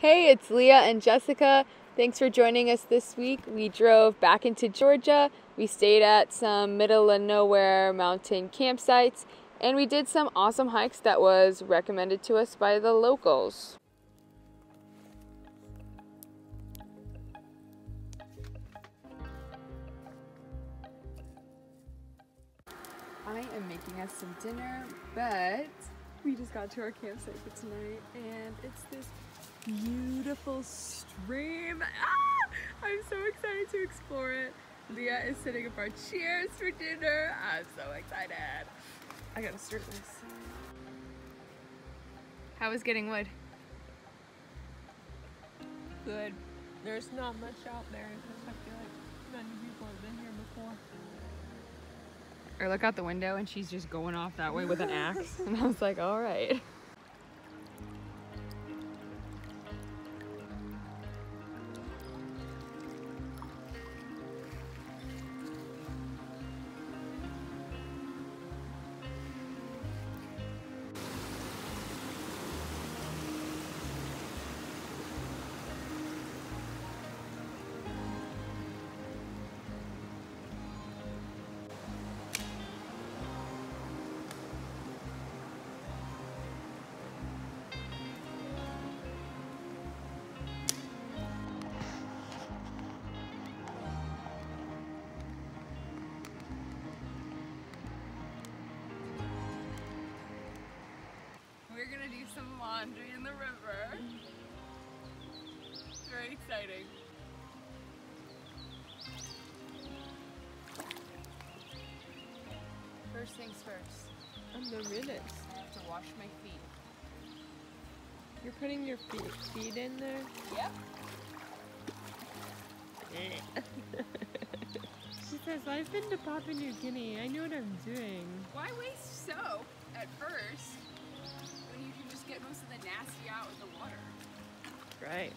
Hey, it's Leah and Jessica. Thanks for joining us this week. We drove back into Georgia. We stayed at some middle of nowhere mountain campsites, and we did some awesome hikes that was recommended to us by the locals. I am making us some dinner, but we just got to our campsite for tonight, and it's this beautiful stream. I'm so excited to explore it. Leah is setting up our chairs for dinner. I'm so excited. I gotta start this. How was getting wood? Good. There's not much out there because I feel like many people have been here before. Or look out the window and she's just going off that way with an axe. And I was like, all right. We're gonna do some laundry in the river. It's very exciting. First things first, I'm the realist. I have to wash my feet. You're putting your feet in there? Yep. She says, I've been to Papua New Guinea. I know what I'm doing. Why waste soap at first when you can just get most of the nasty out with the water? Right.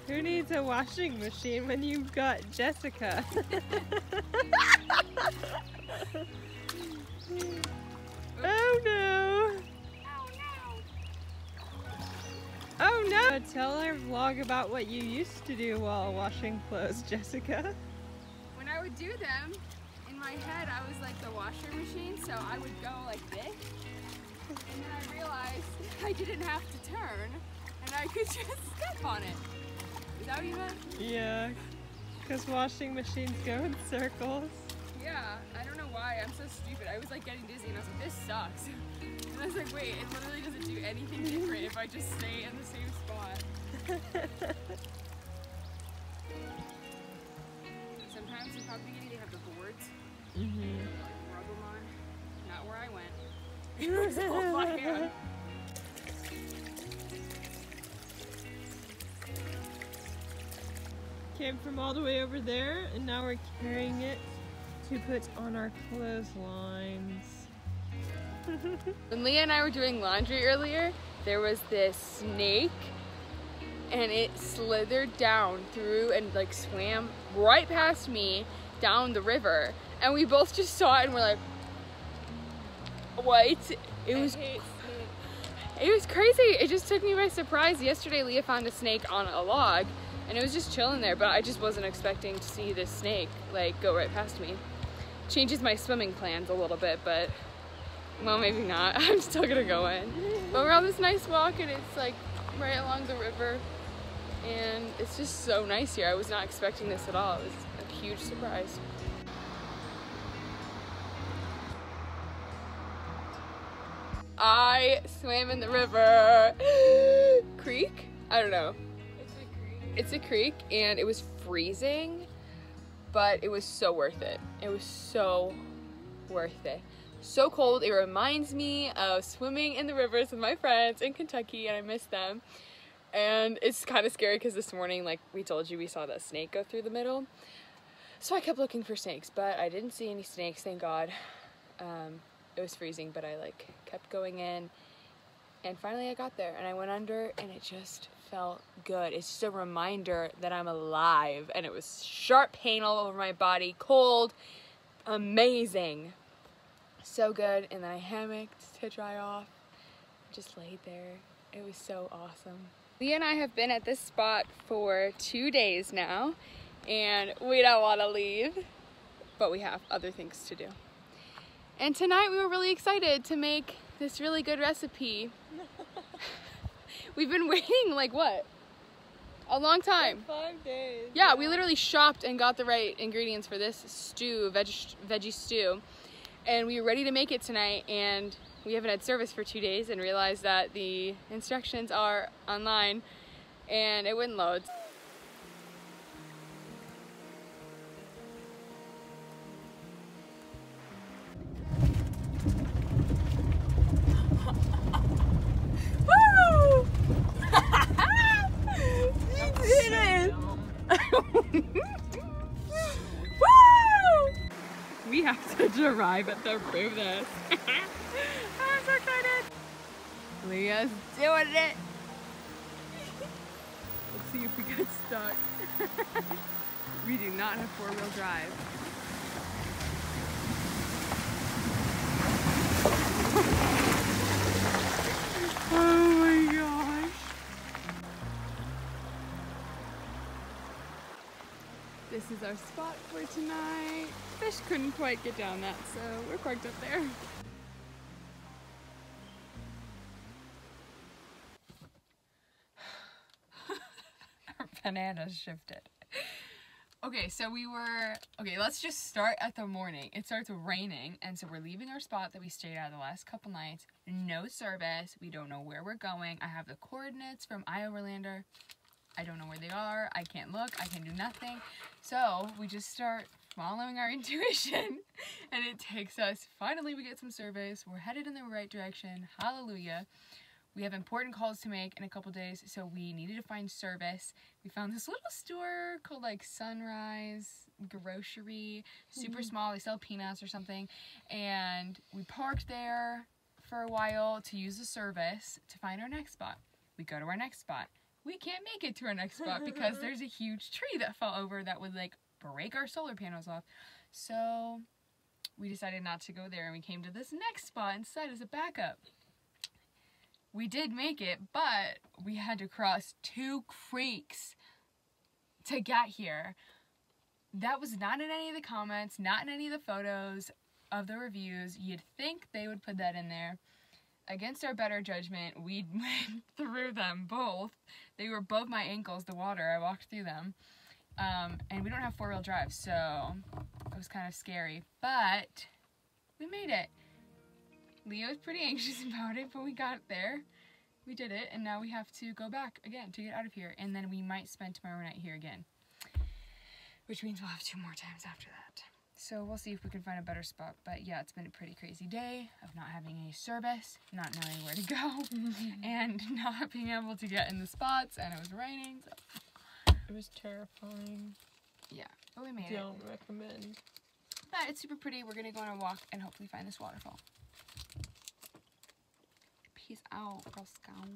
Who needs a washing machine when you've got Jessica? Oh no! Oh no! Tell our vlog about what you used to do while washing clothes, Jessica. When I would do them, in my head I was like the washer machine, so I would go like this, and then I realized I didn't have to turn, and I could just step on it. Is that what you meant? Yeah, because washing machines go in circles. Yeah, I don't know why, I'm so stupid. I was like getting dizzy and I was like, this sucks. And I was like, wait, it literally doesn't do anything different if I just stay in the same spot. Sometimes in Papua New Guinea they have the boards. Like rub them on. Not where I went. It was all by hand. Came from all the way over there, and now we're carrying it to put on our clotheslines. When Leah and I were doing laundry earlier, there was this snake, and it slithered down through and like swam right past me down the river, and we both just saw it and we're like, what? It was crazy. It just took me by surprise. Yesterday Leah found a snake on a log and it was just chilling there, but I just wasn't expecting to see this snake like go right past me. Changes my swimming plans a little bit, but well, maybe not. I'm still gonna go in. But we're on this nice walk and it's like right along the river, and it's just so nice here. I was not expecting this at all. It was a huge surprise. I swam in the river. Creek? I don't know. It's a creek and it was freezing, but it was so worth it. It was so worth it. So cold. It reminds me of swimming in the rivers with my friends in Kentucky, and I miss them. And it's kind of scary because this morning, like we told you, we saw that snake go through the middle. So I kept looking for snakes, but I didn't see any snakes, thank God. It was freezing, but I like kept going in, and finally I got there and I went under, and it just felt good. It's just a reminder that I'm alive, and it was sharp pain all over my body, cold, amazing, so good. And then I hammocked to dry off, just laid there. It was so awesome. Leah and I have been at this spot for 2 days now, and we don't want to leave, but we have other things to do. And tonight we were really excited to make this really good recipe. We've been waiting like what? A long time. Like 5 days. Yeah, we literally shopped and got the right ingredients for this stew, veggie stew. And we were ready to make it tonight, and we haven't had service for 2 days and realized that the instructions are online and it wouldn't load. We have to drive at the Brutus. I'm so excited. Leah's doing it. Let's see if we get stuck. We do not have 4-wheel drive. Oh my gosh. This is our spot for tonight. Fish couldn't quite get down that, so we're parked up there. Our bananas shifted. Okay, so let's just start at the morning. It starts raining, and so we're leaving our spot that we stayed at the last couple nights. No service. We don't know where we're going. I have the coordinates from Overlander. I don't know where they are. I can't look. I can do nothing. So we just start following our intuition, and it takes us. Finally, we get some service. We're headed in the right direction. Hallelujah. We have important calls to make in a couple days, so we needed to find service. We found this little store called like Sunrise Grocery, super small. They sell peanuts or something, and we parked there for a while to use the service to find our next spot. We go to our next spot. We can't make it to our next spot because there's a huge tree that fell over that would like break our solar panels off. So we decided not to go there, and we came to this next spot instead as a backup. We did make it, but we had to cross 2 creeks to get here. That was not in any of the comments, not in any of the photos of the reviews. You'd think they would put that in there. Against our better judgment, we went through them both. They were above my ankles, the water. I walked through them. And we don't have 4-wheel drive, so it was kind of scary. But we made it. Leo was pretty anxious about it, but we got there. We did it, and now we have to go back again to get out of here. And then we might spend tomorrow night here again, which means we'll have 2 more times after that. So we'll see if we can find a better spot. But yeah, it's been a pretty crazy day of not having any service, not knowing where to go, and not being able to get in the spots, and it was raining. So. It was terrifying. Yeah, but we made it. Don't recommend. But it's super pretty. We're going to go on a walk and hopefully find this waterfall. Peace out, Girl Scout.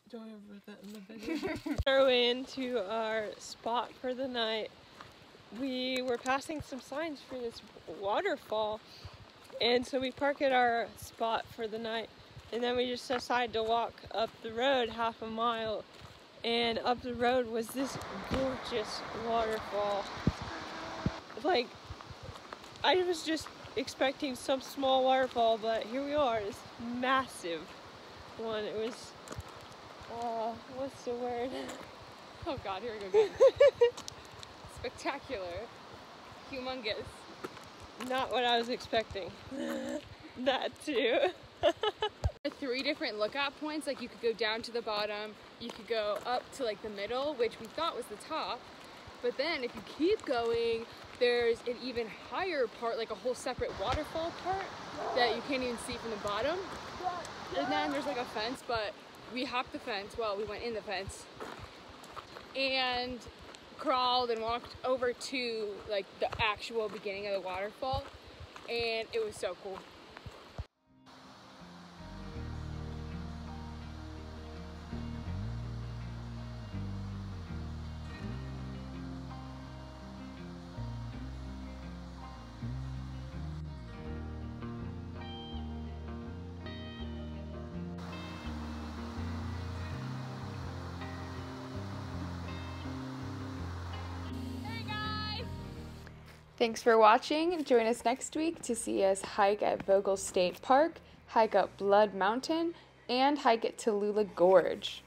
Don't ever put that in the video. Our way into our spot for the night. We were passing some signs for this waterfall, and so we park at our spot for the night, and then we just decided to walk up the road 1/2 mile, and up the road was this gorgeous waterfall. Like, I was just expecting some small waterfall, but here we are, this massive one. It was, what's the word? Oh God, here we go again. Spectacular. Humongous. Not what I was expecting. That too. 3 different lookout points. Like, you could go down to the bottom, you could go up to like the middle, which we thought was the top, but then if you keep going, there's an even higher part, like a whole separate waterfall part that you can't even see from the bottom. And then there's like a fence, but we hopped the fence. Well, we went in the fence and crawled and walked over to like the actual beginning of the waterfall, and it was so cool. Thanks for watching. Join us next week to see us hike at Vogel State Park, hike up Blood Mountain, and hike at Tallulah Gorge.